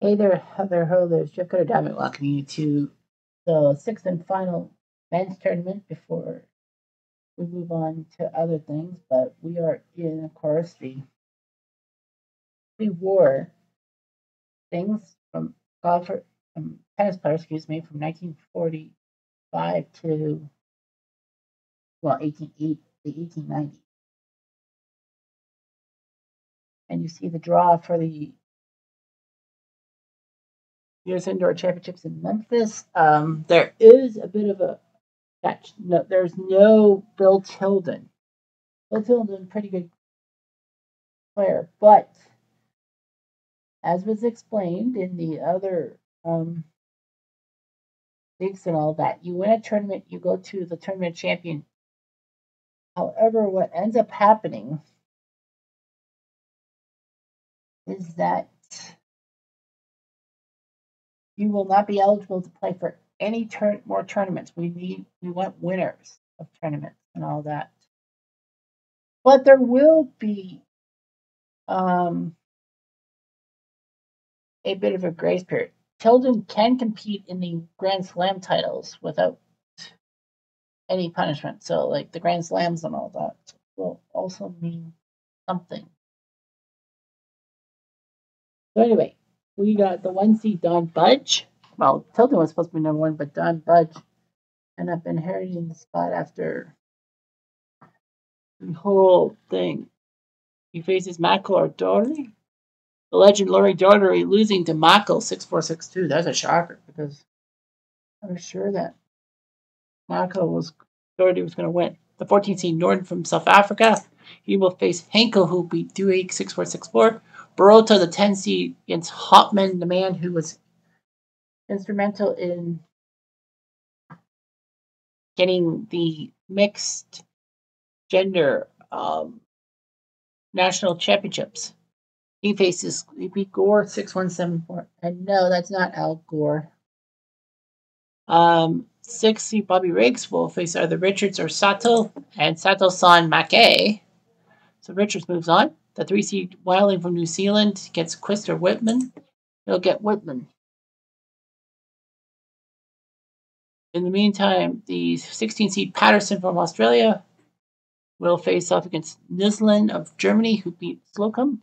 Hey there, Heather Ho. There's Jeff Cutter Diamond welcoming you to the sixth and final men's tournament before we move on to other things. But we are in, of course, the pre-war things from golfer, tennis players, excuse me, from 1945 to well, 1890, and you see the draw for the U.S. Indoor Championships in Memphis. There is a bit of a catch. No, there's no Bill Tilden. Bill Tilden, pretty good player, but as was explained in the other leagues and all that, you win a tournament, you go to the tournament champion. However, what ends up happening is that you will not be eligible to play for any more tournaments. We want winners of tournaments and all that. But there will be a bit of a grace period. Tilden can compete in the Grand Slam titles without any punishment. So, like the Grand Slams and all that will also mean something. So, anyway, we got the 1 seed Don Budge. Well, Tilden was supposed to be number 1, but Don Budge ended up inheriting the spot after the whole thing. He faces Mako or TOurney. The legend Lori Daugherty losing to Mako 6-4, 6-2. That's a shocker because I was sure that Daugherty was going to win. The 14th seed Norton from South Africa. He will face Henkel, who beat Duake 6-4, 6-4. Barota, the 10 seed, against Hopman, the man who was instrumental in getting the mixed gender national championships. He beat Gore 6-1, 7-4. And no, that's not Al Gore. 6 seed Bobby Riggs will face either Richards or Sato, and Sato-san Make. So Richards moves on. The 3 seed Wilding from New Zealand gets Quist or Whitman. He'll get Whitman. In the meantime, the 16 seed Patterson from Australia will face off against Nislin of Germany, who beat Slocum.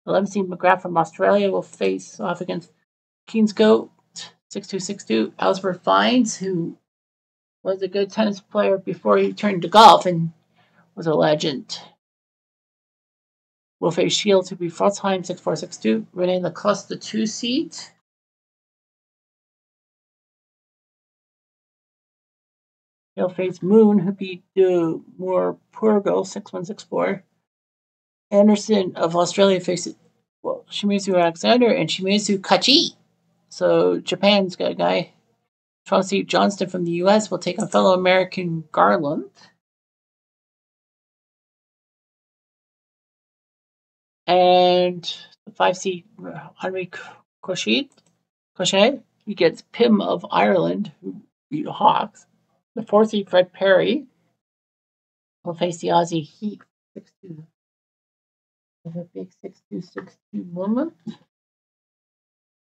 11 seed McGrath from Australia will face off against Kingscote 6-2, 6-2. Ellsworth Fines, who was a good tennis player before he turned to golf and was a legend, will face Shields, who beat Frostheim 6-4, 6-2. Rene Lacoste, the 2 seed. He'll face Moon, who beat Moore Purgo 6-1, 6-4. Anderson of Australia faces Shimizu Alexander and Shimizu Kachi. So Japan's got a guy. 12 seed Johnston from the U.S. will take on fellow American Garland. And the 5 seed Henry Cochet, he gets Pym of Ireland, who beat Hawks. The 4 seed Fred Perry will face the Aussie Heat 6-2. A big 6-2, 6-2 moment.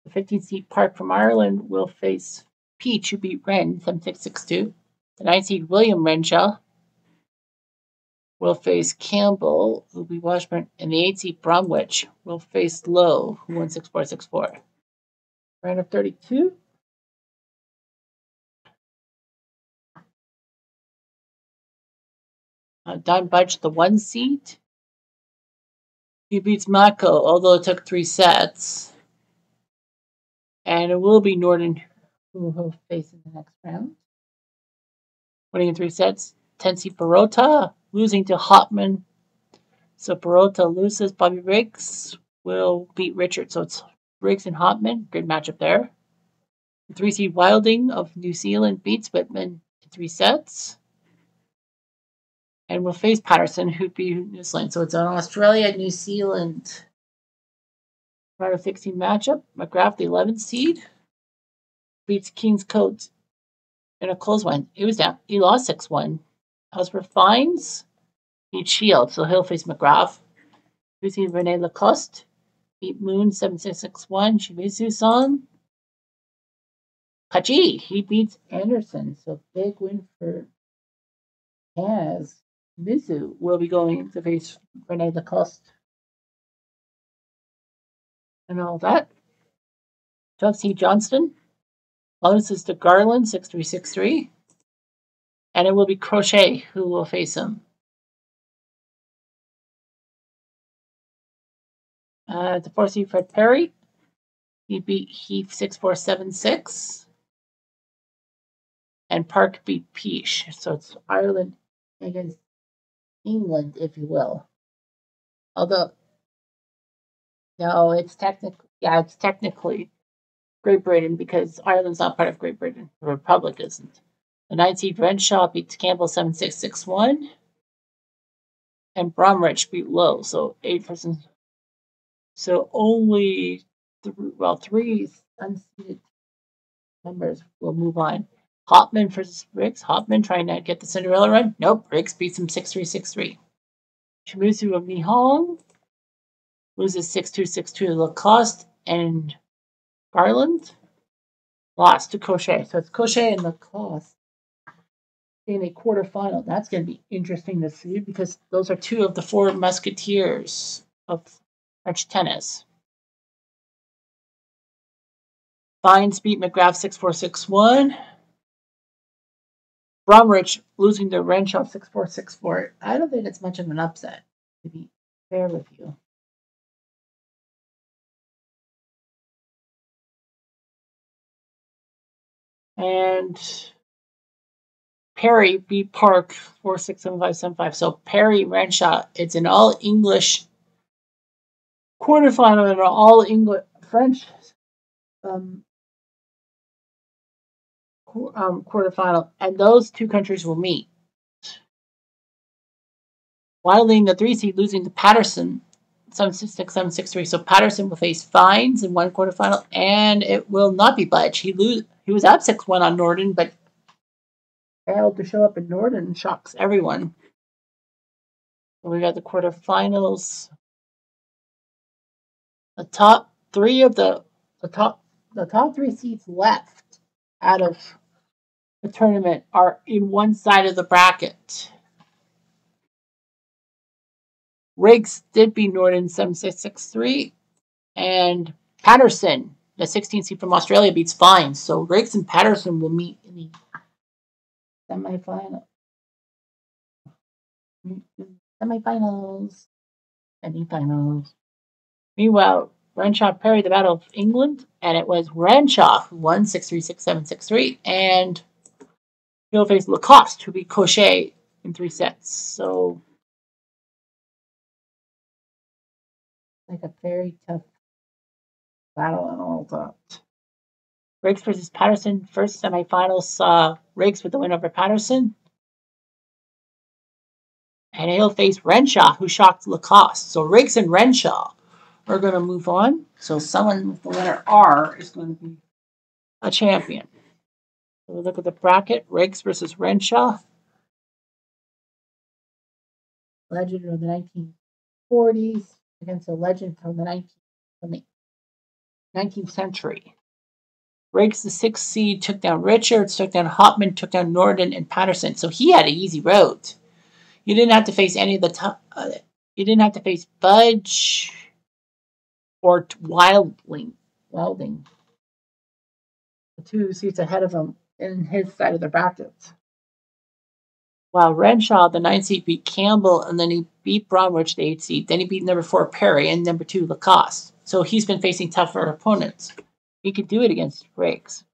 The 15 seed Park from Ireland will face Peach, who beat Wren 7-6, 6-2. The 9 seed William Renshaw will face Campbell, who will be Washburn, and the 8 seed Bromwich will face Lowe, who won 6-4, 6-4. Round of 32. Don Budge, the 1 seed. He beats Mako, although it took 3 sets. And it will be Norton who will face in the next round. Winning in 3 sets. 10 seed Barota, losing to Hopman. So Barota loses. Bobby Riggs will beat Richard. So it's Riggs and Hopman. Good matchup there. The 3 seed Wilding of New Zealand beats Whitman in 3 sets. And will face Patterson, who beat New Zealand. So it's an Australia-New Zealand round of 16 matchup. McGrath, the 11th seed, beats Kingscote in a close one. He was down. He lost 6-1. Ellsworth Fines beat Shield, so he'll face McGrath. 2 seed Rene Lacoste beat Moon 7661. Shimizu-san. Kaji, he beats Anderson. So big win for Kaz. Mizu will be going to face Rene Lacoste. And all that. Chelsea Johnston loses to Garland 6363. And it will be Crochet who will face him. The 4th seed Fred Perry. He beat Heath 6476. And Park beat Peach. So it's Ireland against England, if you will. Although, no, it's technically Great Britain because Ireland's not part of Great Britain. The Republic isn't. The 9th seed Renshaw beats Campbell 7661. And Bromwich beat Lowe. So 8%. So only three unseeded members will move on. Hopman versus Riggs. Hopman trying to get the Cinderella run. Nope, Riggs beats him 6-3, 6-3. Shimizu of Nihon loses 6-2, 6-2 to Lacoste, and Garland lost to Crochet. So it's Crochet and Lacoste in a quarterfinal. That's going to be interesting to see because those are two of the four musketeers of French tennis. Vines beat McGrath 6-4, 6-1. Bromwich losing to Renshaw 6-4, 6-4. I don't think it's much of an upset, to be fair with you. And Perry beat Park 4-6, 7-5, 7-5. So Perry, Renshaw, it's an all English quarterfinal and an all English French quarterfinal, and those two countries will meet. Wilding the 3 seed losing to Patterson 7-6, 7-6-3. So Patterson will face Fines in one quarterfinal, and it will not be Budge. He was up 6-1 on Norden, but failed to show up in Norden and shocks everyone. So we got the quarterfinals. The top three seeds left out of the tournament are in one side of the bracket. Riggs did beat Norden 7-6, 6-3, and Patterson, the 16th seed from Australia, beats Fines. So Riggs and Patterson will meet in the semifinals. Meanwhile, Renshaw parried the Battle of England, and it was Renshaw who won 6-3, 6-7, 6-3, and he'll face Lacoste, who beat Crochet in 3 sets. So, like a very tough battle and all that. Riggs versus Patterson, first semifinals saw Riggs with the win over Patterson. And he'll face Renshaw, who shocked Lacoste. So Riggs and Renshaw are going to move on. So someone with the letter R is going to be a champion. So we look at the bracket. Riggs versus Renshaw. Legend of the 1940s against a legend from the 19th century. Riggs, the 6th seed, took down Richards, took down Hopman, took down Norden and Patterson. So he had an easy road. You didn't have to face any of the you didn't have to face Budge or Wilding, the 2 seats ahead of him in his side of the bracket. While Renshaw, the 9th seed, beat Campbell, and then he beat Bromwich, the 8th seed. Then he beat number 4 Perry and number 2 Lacoste. So he's been facing tougher opponents. He could do it against Riggs.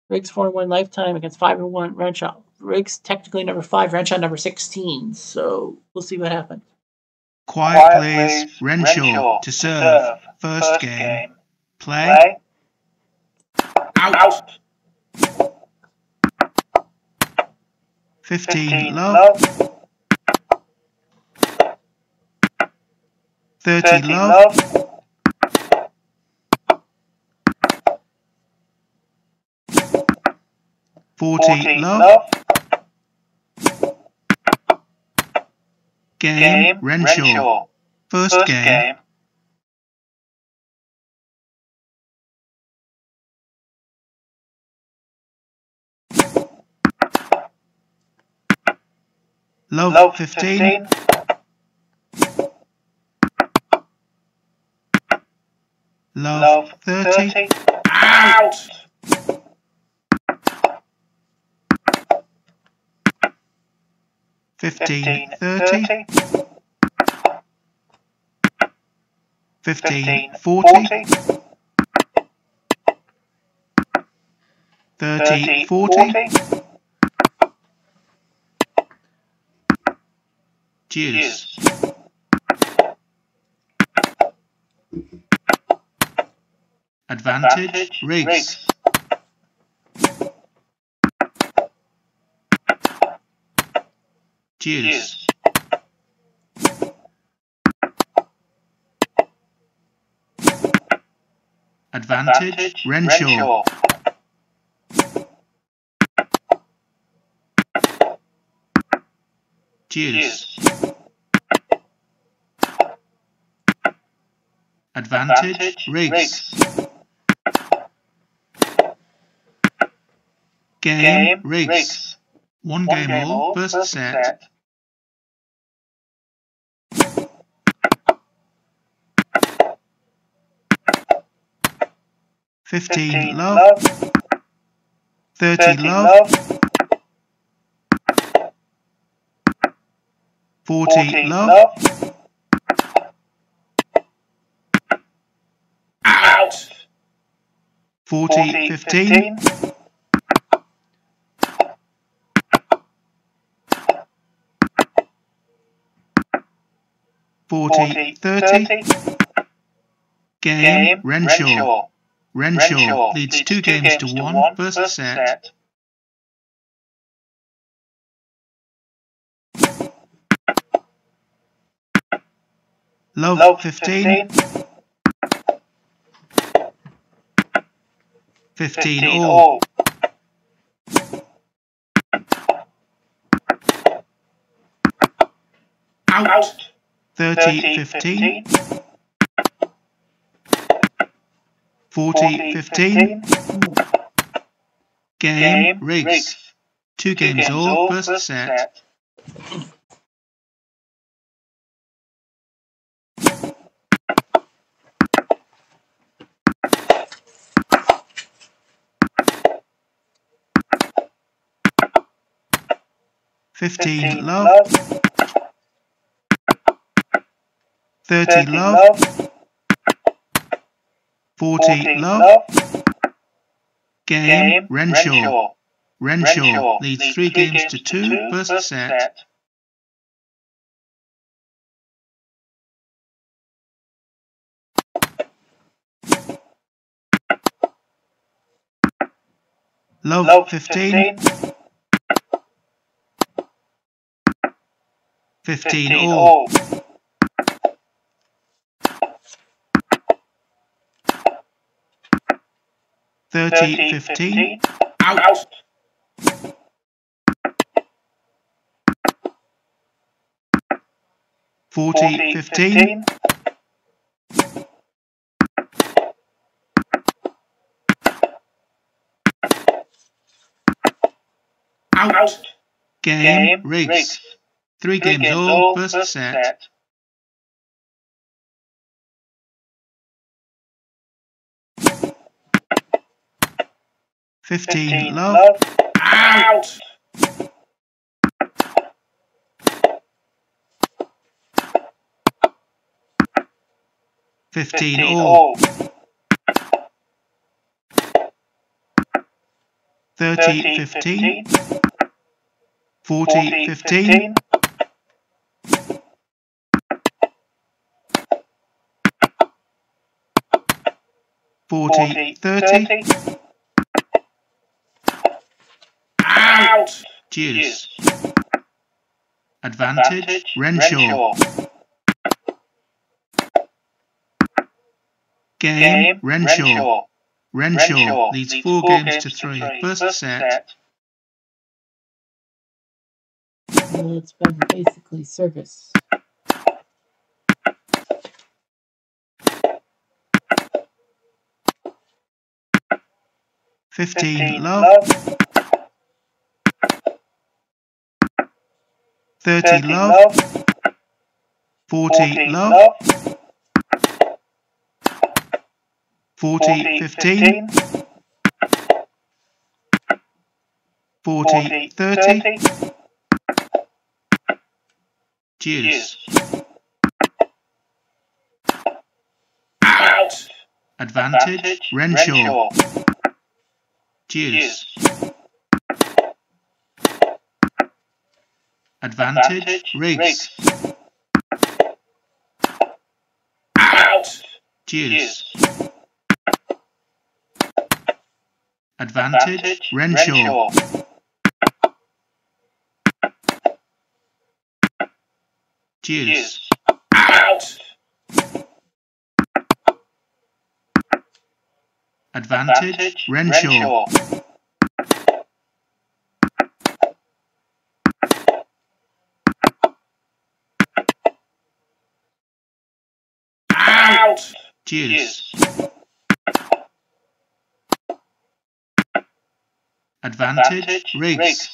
Riggs 4-1 lifetime against 5-1 Renshaw. Riggs technically number 5, Renshaw number 16. So we'll see what happens. Quiet please. Renshaw to serve. First game. Play. Out. 15 love. 30 love. 40 love. Game Renshaw. First game. Love 15. Love 30. Out! 15 30. 15 40. 30 40. Deuce. Advantage, rigs. Deuce. Advantage, Renshaw. Deuce. Advantage, rigs. Game, rigs. One game all, first set. 15 love. 30 love. 40 love. Out! 40 15. 40 30. Game, Renshaw. Renshaw leads 2 games to 1, first set. Love 15. 15 all. Out. 30 15. 40 15. Game, rigs. 2 games all, first set. 15 love. 30 love. 40 love. Game, Renshaw. Renshaw leads 3 games to 2, first set. Love 15. 15 all. 30 15. Out. 40 15. 'Out. Game, rigs. 3 games all, first set. 15 love. Out. 15 all. 30 15. 40 15. 40 30. Out. Deuce. Advantage, Renshaw. Game, Renshaw. Renshaw leads 4 games to 3, first set. Well, it's been basically service. $15 love. 30 love, 40 love, 40 15, 40 30, deuce, Out. advantage, Renshaw, deuce, advantage, Riggs, Out. deuce, advantage, Renshaw, deuce, Out. advantage, Renshaw, Out. deuce, advantage, Riggs,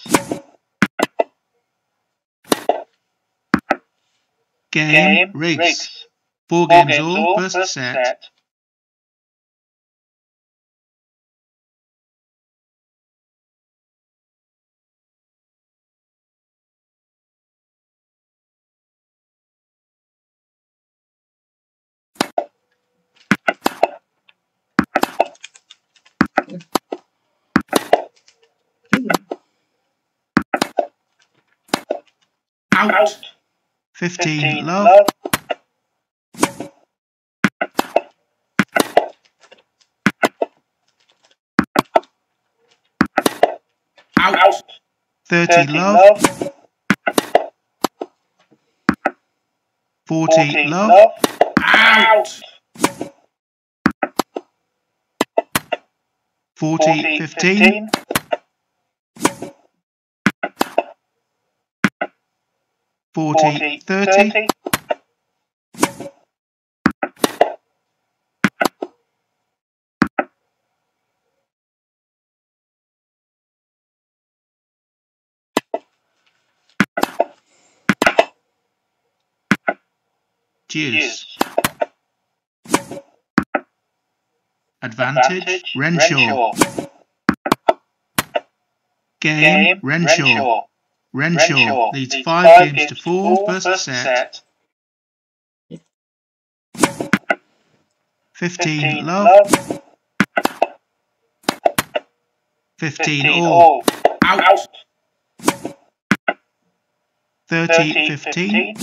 game, Riggs, 4 games all, first set. Out. 15 love, Out. 30 love, 40 love, Out. 40 15, 40 30, deuce, advantage, Renshaw, game, Renshaw, Renshaw leads 5 games to 4, first set. 15 love, 15 all, Out. 30 15,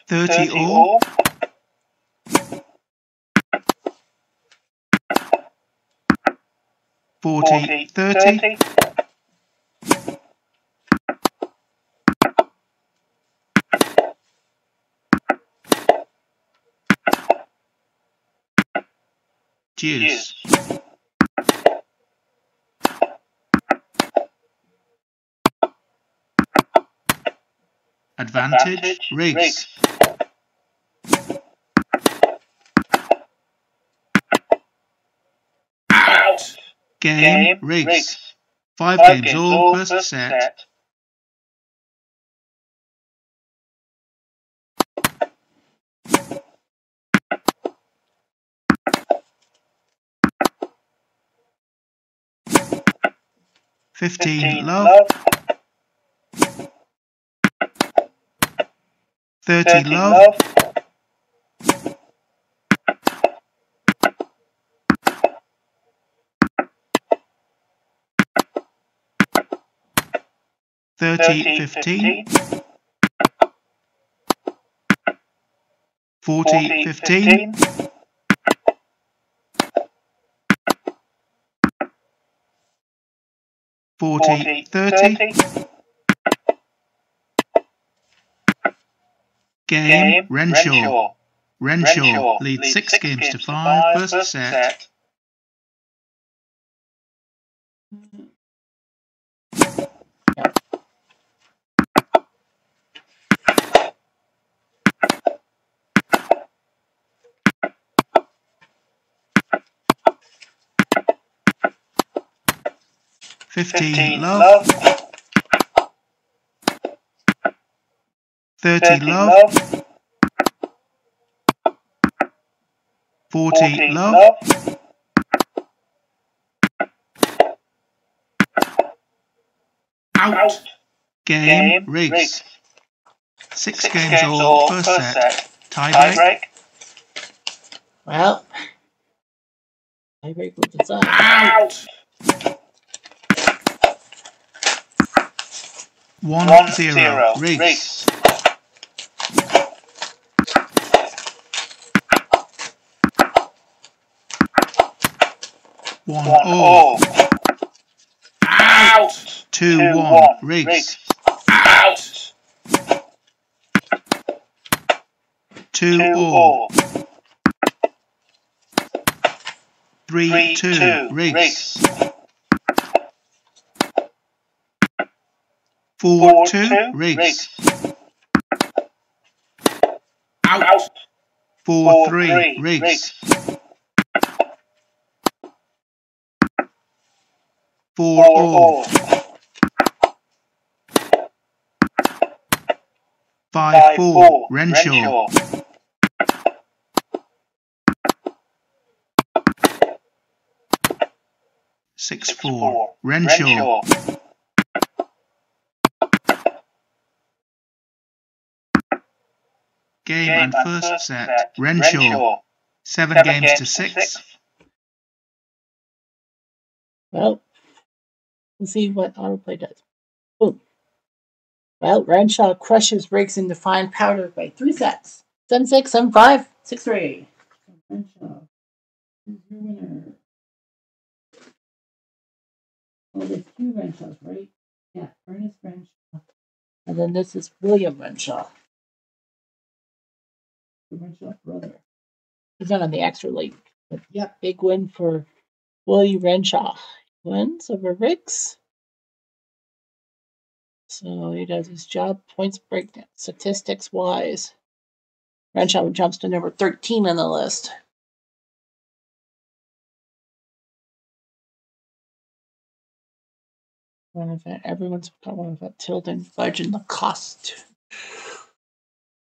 30 all, 40 30, deuce, advantage, Riggs, Out. game, Riggs, 5 games all, first set. 15 love, 30 love, 30 15, 40 15, 40 30, game, Renshaw, Renshaw leads 6 games to 5, first set. 15 love. 30 love. 40 love. Out. Game rigs. 6 games all, first set. Tie break. Well, tie break with the side. Out. 1-0 rigs. One all. Out. 2-1 rigs. Out. 2 all. 3-2 rigs. 4-2 rigs. Out. 4-3 rigs. 4 all. 5-4 Renshaw. 6-4 Renshaw. Game and first set Renshaw. 7 games to 6. Well, we'll see what autoplay does. Boom. Well, Renshaw crushes Riggs into fine powder by 3 sets. 7-6, 7-5, 6-3. Renshaw is your winner. Oh, there's 2 Renshaws, right? Yeah, Ernest Renshaw. And then this is William Renshaw. The Renshaw brother. He's not on the extra league. But yeah, big win for William Renshaw. Wins over Riggs. So he does his job, points breakdown, statistics wise. Renshaw jumps to number 13 on the list. Everyone's got one of that Tilden, Fudge, and Lacoste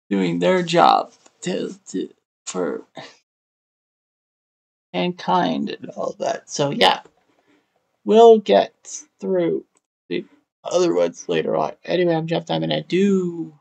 doing their job for mankind and all that. So yeah, we'll get through the other ones later on. Anyway, I'm Jeff Diamond. I do